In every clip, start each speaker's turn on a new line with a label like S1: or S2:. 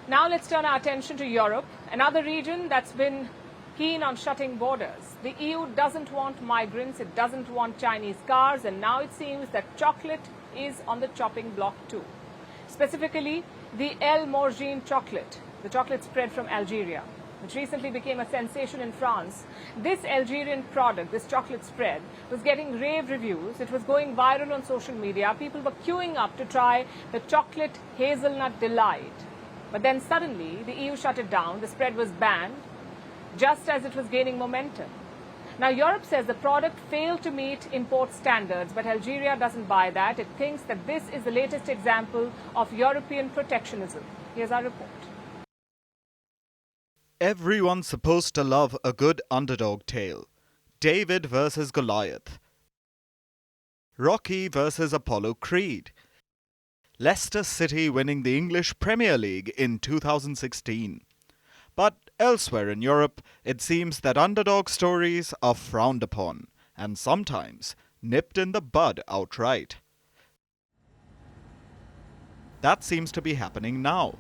S1: Now let's turn our attention to Europe, another region that's been keen on shutting borders. The EU doesn't want migrants, it doesn't want Chinese cars, and now it seems that chocolate is on the chopping block too. Specifically, the Mordjene chocolate, the chocolate spread from Algeria, which recently became a sensation in France. This Algerian product, this chocolate spread, was getting rave reviews. It was going viral on social media. People were queuing up to try the chocolate-Hazelnut delight. But then suddenly, the EU shut it down. The spread was banned, just as it was gaining momentum. Now, Europe says the product failed to meet import standards, but Algeria doesn't buy that. It thinks that this is the latest example of European protectionism. Here's our report.
S2: Everyone's supposed to love a good underdog tale. David versus Goliath. Rocky versus Apollo Creed. Leicester City winning the English Premier League in 2016. But elsewhere in Europe, it seems that underdog stories are frowned upon and sometimes nipped in the bud outright. That seems to be happening now.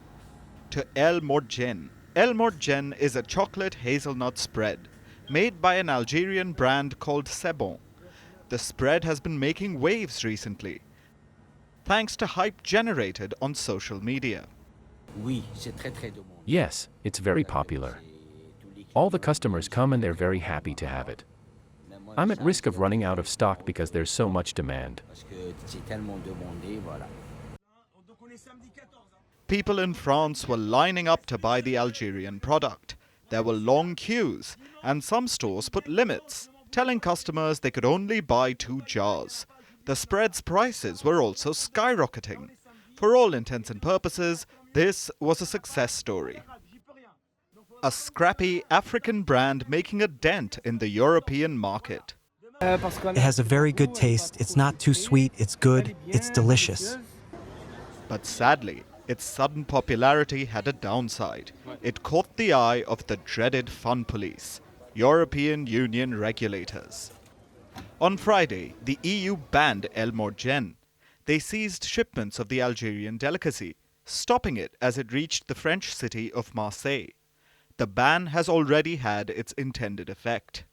S2: To Mordjene. Mordjene is a chocolate hazelnut spread made by an Algerian brand called Cebon. The spread has been making waves recently, thanks to hype generated on social media.
S3: Yes, it's very popular. All the customers come and they're very happy to have it. I'm at risk of running out of stock because there's so much demand.
S2: People in France were lining up to buy the Algerian product. There were long queues, and some stores put limits, telling customers they could only buy 2 jars. The spread's prices were also skyrocketing. For all intents and purposes, this was a success story. A scrappy African brand making a dent in the European market.
S4: It has a very good taste. It's not too sweet. It's good. It's delicious.
S2: But sadly, its sudden popularity had a downside. It caught the eye of the dreaded fun police, European Union regulators. On Friday, the EU banned Mordjene. They seized shipments of the Algerian delicacy, stopping it as it reached the French city of Marseille. The ban has already had its intended effect.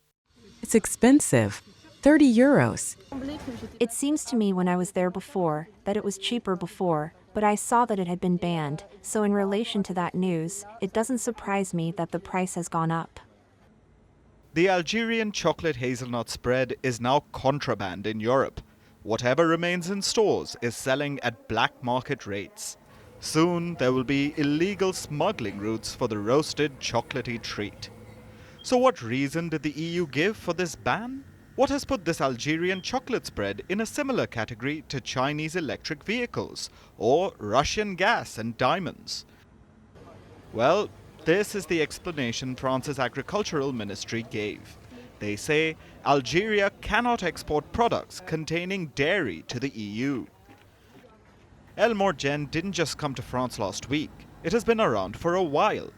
S5: It's expensive. 30 euros.
S6: It seems to me when I was there before that it was cheaper before, but I saw that it had been banned, so in relation to that news, it doesn't surprise me that the price has gone up.
S2: The Algerian chocolate hazelnut spread is now contraband in Europe. Whatever remains in stores is selling at black market rates. Soon there will be illegal smuggling routes for the roasted chocolatey treat. So what reason did the EU give for this ban? What has put this Algerian chocolate spread in a similar category to Chinese electric vehicles or Russian gas and diamonds? Well, this is the explanation France's agricultural ministry gave. They say Algeria cannot export products containing dairy to the EU. Mordjene didn't just come to France last week. It has been around for a while.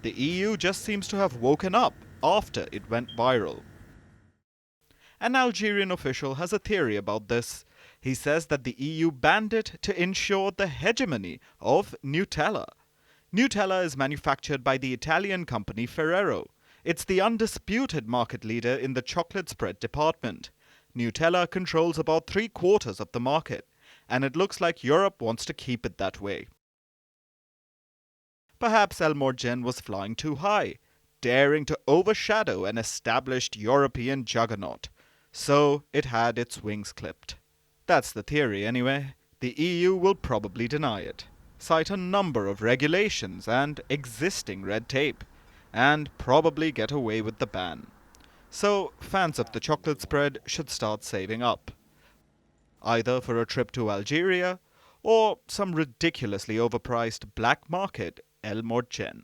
S2: The EU just seems to have woken up after it went viral. An Algerian official has a theory about this. He says that the EU banned it to ensure the hegemony of Nutella. Nutella is manufactured by the Italian company Ferrero. It's the undisputed market leader in the chocolate spread department. Nutella controls about 3/4 of the market, and it looks like Europe wants to keep it that way. Perhaps Mordjene was flying too high, daring to overshadow an established European juggernaut. So it had its wings clipped. That's the theory anyway. The EU will probably deny it, cite a number of regulations and existing red tape, and probably get away with the ban. So fans of the chocolate spread should start saving up, either for a trip to Algeria or some ridiculously overpriced black market Mordjene.